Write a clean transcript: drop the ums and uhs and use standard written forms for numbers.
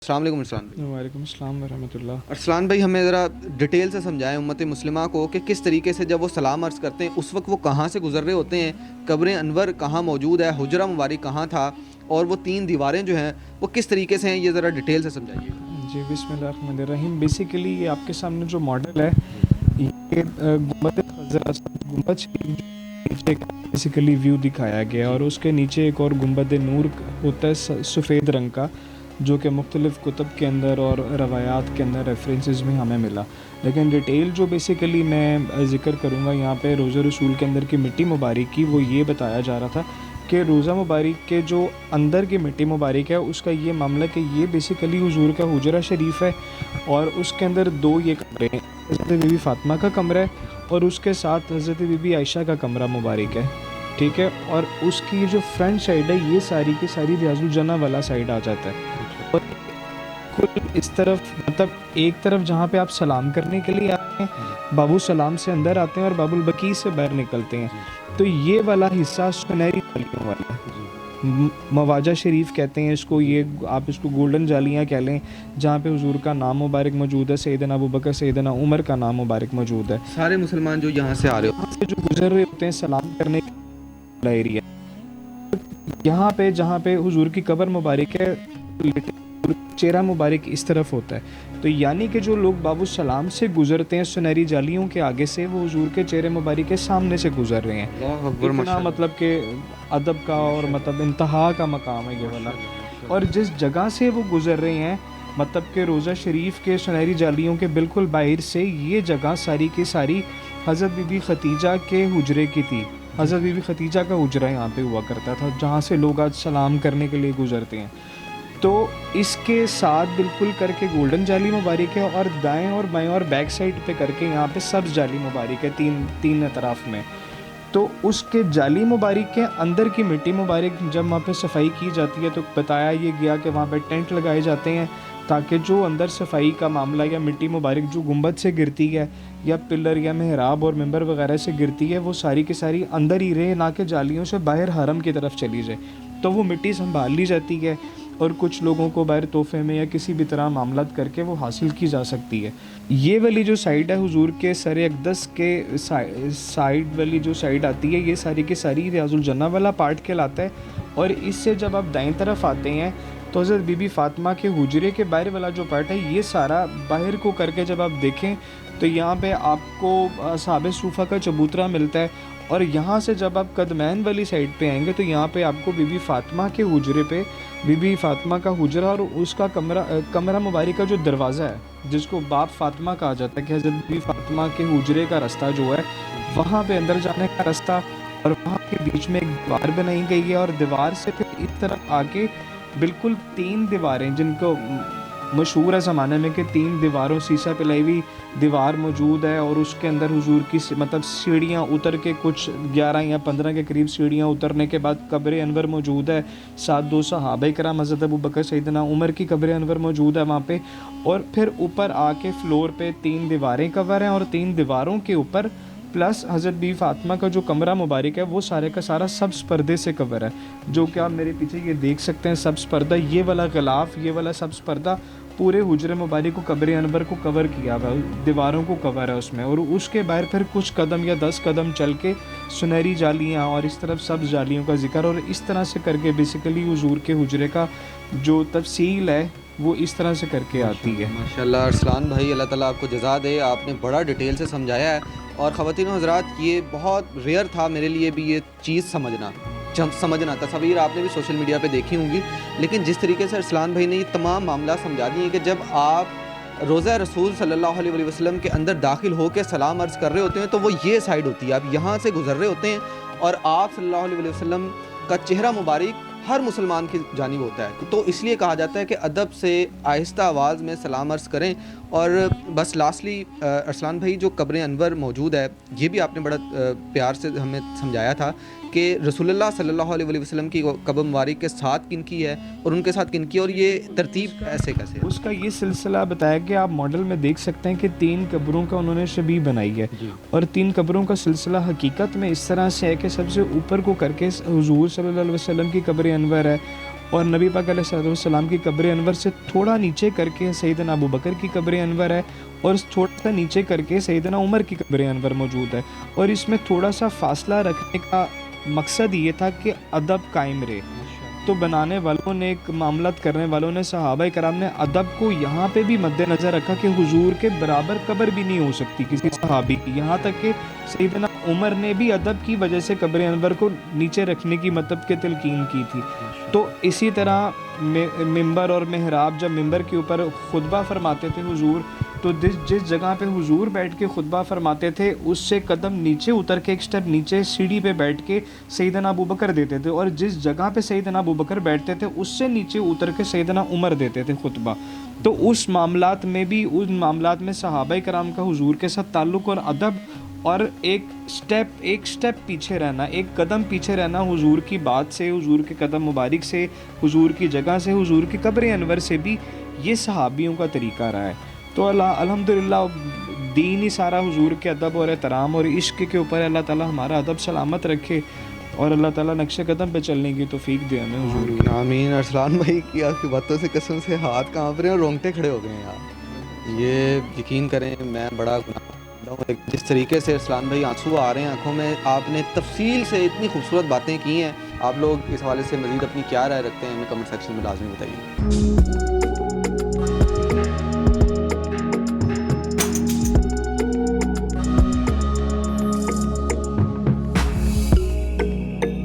अस्सलाम वालेकुम अरसलान भाई। वालेकुम अस्सलाम वरहमतुल्लाह। अरसलान भाई, हमें ज़रा डिटेल से समझाएं उम्मत मुस्लिमा को कि किस तरीके से जब वो सलाम अर्ज़ करते हैं उस वक्त वो कहाँ से गुजर रहे होते हैं, कब्र अनवर कहाँ मौजूद है, हुजरा मुबारक कहाँ था, और वो तीन दीवारें जो हैं वो किस तरीके से हैं, ये ज़रा डिटेल से समझाइए। जी बिस्मिल्लाहिर्रहमानिर्रहीम। बेसिकली ये आपके सामने जो मॉडल है ये गुंबद खज़रा गुंबद शरीफ जो नीचे का बेसिकली व्यू दिखाया गया है और उसके नीचे एक और गुंबद नूर होता है सफ़ेद रंग का, जो कि मुख्तलिफ़ कुतुब के अंदर और रवायात के अंदर रेफरेंसेस में हमें मिला। लेकिन डिटेल जो बेसिकली मैं ज़िक्र करूँगा यहाँ पे रोज़ा रसूल के अंदर की मिट्टी मुबारक की, वो ये बताया जा रहा था कि रोज़ा मुबारक के जो अंदर की मिट्टी मुबारक है उसका ये मामला कि ये बेसिकली हुजूर का हुजरा शरीफ है और उसके अंदर दो ये कमरे हैं। हज़रत बीबी फ़ातिमा का कमरा है और उसके साथ हज़रत बीबी आयशा का कमरा मुबारक है, ठीक है। और उसकी जो फ्रंट साइड है ये सारी की सारी रियाजुल जन्ना वाला साइड आ जाता है। और कुल इस तरफ मतलब एक तरफ जहाँ पे आप सलाम करने के लिए आते हैं, बाबू सलाम से अंदर आते हैं और बाबुल बकी से बाहर निकलते हैं, तो ये वाला हिस्सा सुनहरी जालियों वाला मवाजा शरीफ कहते हैं इसको, ये आप इसको गोल्डन जालियाँ कह लें, जहाँ पे हुजूर का नाम मुबारक मौजूद है, सैयदना अबू बकर सैयदना उमर का नाम मुबारक मौजूद है। सारे मुसलमान जो यहाँ से आ रहे हो, यहाँ से जो गुजर रहे होते हैं सलाम करने का एरिया, यहाँ पे जहाँ पे हुजूर की कब्र मुबारक है चेहरा मुबारक इस तरफ होता है, तो यानी कि जो लोग बाबू सलाम से गुजरते हैं सुनहरी जालियों के आगे से, वो हुजूर के चेहरे मुबारक के सामने से गुजर रहे हैं। अल्लाह अकबर, इतना माशाअल्लाह। मतलब कि अदब का और मतलब इंतहा का मकाम है ये वाला। और जिस जगह से वो गुजर रहे हैं मतलब कि रोज़ा शरीफ के सुनहरी जालियों के बिल्कुल बाहर से ये जगह सारी की सारी हज़रत बीबी खतीजा के हुजरे की थी। हज़रत बीबी खतीजा का हुजरा यहाँ पे हुआ करता था, जहाँ से लोग आज सलाम करने के लिए गुजरते हैं। तो इसके साथ बिल्कुल करके गोल्डन जाली मुबारक है और दाएं और बाएं और बैक साइड पे करके यहाँ पे सब्ज़ जाली मुबारक है, तीन तीन अतराफ़ में। तो उसके जाली मुबारक के अंदर की मिट्टी मुबारक जब वहाँ पे सफाई की जाती है तो बताया ये गया कि वहाँ पे टेंट लगाए जाते हैं ताकि जो अंदर सफाई का मामला या मिट्टी मुबारक जो गुंबद से गिरती है या पिलर या मेहराब और मिंबर वगैरह से गिरती है वो सारी की सारी अंदर ही रहे, ना कि जालियों से बाहर हरम की तरफ चली जाए। तो वो मिट्टी संभाल ली जाती है और कुछ लोगों को बाहर तोहफे में या किसी भी तरह मामलात करके वो हासिल की जा सकती है। ये वाली जो साइड है हुजूर के सर अक़दस के साइड वाली जो साइड आती है, ये सारी की सारी रियाजुल जन्ना वाला पार्ट कहलाता है। और इससे जब आप दाएं तरफ आते हैं तो हज़रत बीबी फ़ातिमा के हुजरे के बाहर वाला जो पार्ट है, ये सारा बाहर को करके जब आप देखें तो यहाँ पे आपको असहाबे सूफ़ा का चबूतरा मिलता है। और यहाँ से जब आप कदमैन वाली साइड पे आएंगे तो यहाँ पे आपको बीबी फ़ातिमा के हुजरे पे बीबी फ़ातिमा का हुजरा और उसका कमरा मुबारक का जो दरवाज़ा है जिसको बाब फ़ातिमा कहा जाता है कि हज़रत बीबी फ़ातिमा के हुजरे का रास्ता जो है वहाँ पे अंदर जाने का रास्ता, और वहाँ के बीच में एक दीवार बनाई गई है और दीवार से फिर इस तरफ आके बिल्कुल तीन दीवारें जिनको मशहूर है ज़माने में कि तीन दीवारों शीशा पिलाई हुई दीवार मौजूद है और उसके अंदर हुजूर की मतलब सीढ़ियाँ उतर के कुछ 11 या 15 के करीब सीढ़ियाँ उतरने के बाद कब्र अनवर मौजूद है। साथ दो सहाबा किराम हज़रत अबू बकर सैयदना उमर की कब्र अनवर मौजूद है वहाँ पे। और फिर ऊपर आके फ्लोर पे तीन दीवारें कवर हैं और तीन दीवारों के ऊपर प्लस हज़रत बीबी फ़ातिमा का जो कमरा मुबारक है वो सारे का सारा सब्ज़ पर्दे से कवर है, जो कि आप मेरे पीछे ये देख सकते हैं सब्ज़ पर्दा। ये वाला गिलाफ, ये वाला सब्ज़ पर्दा पूरे हुजरे मुबारक को कब्र अनवर को कवर किया हुआ है, दीवारों को कवर है उसमें। और उसके बाहर फिर कुछ कदम या 10 कदम चल के सुनहरी जालियाँ और इस तरफ सब्ज़ जालियों का जिक्र, और इस तरह से करके बेसिकली हुजूर के हुजरे का जो तफसील है वो इस तरह से करके आती है। माशाअल्लाह अरसलान भाई, अल्लाह ताला आपको जज़ा दे, आपने बड़ा डिटेल से समझाया है। और ख़वातीन व हज़रात, ये बहुत रेयर था मेरे लिए भी ये चीज़ समझना। तस्वीर आपने भी सोशल मीडिया पे देखी होंगी, लेकिन जिस तरीके से अरसलान भाई ने ये तमाम मामला समझा दिए कि जब आप रोज़ा रसूल सल्लल्लाहु अलैहि वसल्लम के अंदर दाखिल होकर सलाम अर्ज़ कर रहे होते हैं तो वो ये साइड होती है, आप यहाँ से गुजर रहे होते हैं और आप सल्लल्लाहु अलैहि वसल्लम का चेहरा मुबारक हर मुसलमान की जानिब होता है। तो इसलिए कहा जाता है कि अदब से आहिस्ता आवाज़ में सलाम अर्ज़ करें। और बस लास्टली अरसलान भाई, जो कब्र अनवर मौजूद है ये भी आपने बड़ा प्यार से हमें समझाया था कि रसूलुल्लाह सल्लल्लाहु अलैहि वसल्लम की कब्र मुबारक के साथ किन की है और उनके साथ किन की, और ये तरतीब ऐसे कैसे है उसका ये सिलसिला बताया कि आप मॉडल में देख सकते हैं कि 3 कब्रों का उन्होंने शबीह बनाई है। और 3 कब्रों का सिलसिला हकीकत में इस तरह से है कि सबसे ऊपर को करके हुजूर सल्लल्लाहु अलैहि वसल्लम की कब्र अनवर है और नबी पाक अलैहिस्सलाम की कब्र अनवर से थोड़ा नीचे करके सैयदना अबू बकर की कब्र अनवर है, और थोड़ा सा नीचे करके सैयदना उमर की कब्र अनवर मौजूद है। और इसमें थोड़ा सा फासला रखने का मकसद ये था कि अदब कायम रहे। तो बनाने वालों ने, एक मामलत करने वालों ने, सहाबा कराम ने अदब को यहाँ पे भी मद्देनज़र रखा कि हुजूर के बराबर कब्र भी नहीं हो सकती किसी सहाबी की। यहाँ तक कि सैयदना उमर ने भी अदब की वजह से कब्र अनवर को नीचे रखने की मतलब के तलकीन की थी। तो इसी तरह मिंबर और मेहराब, जब मिंबर के ऊपर खुतबा फरमाते थे हुजूर, तो जिस जगह पे हुजूर बैठ के खुतबा फरमाते थे उससे कदम नीचे उतर के एक स्टेप नीचे सीढ़ी पे बैठ के सैयदना अबू बकर देते थे, और जिस जगह पे सैयदना अबू बकर बैठते थे उससे नीचे उतर के सैयदना उमर देते थे खुतबा। तो उस मामलात में भी, उन मामलात में सहाबा कराम का हुजूर के साथ ताल्लुक़ और अदब, और एक स्टेप पीछे रहना, एक कदम पीछे रहना हुजूर की बात से, हुजूर के कदम मुबारक से, हुजूर की जगह से, हुजूर की कब्र अनवर से भी, ये सहाबियों का तरीका रहा है। तो अल्हम्दुलिल्लाह दीन ही सारा हुजूर के अदब और एहतराम और इश्क के ऊपर। अल्लाह ताला हमारा अदब सलामत रखे और अल्लाह ताला नक्शे कदम पे चलने की तौफीक दे हमें हुजूर की। आमीन। अरसलान भाई की आपकी बातों से कसम से हाथ कांप रहे हैं और रोंगटे खड़े हो गए हैं यार। ये यकीन करें, मैं बड़ा गुनाहगार हूं। जिस तरीके से अरसलान भाई आंसू आ रहे हैं आंखों में, आपने तफसील से इतनी खूबसूरत बातें की हैं। आप लोग इस हवाले से मज़ीद अपनी क्या राय रखते हैं, हमें कमेंट सेक्शन में लाजमी बताइए।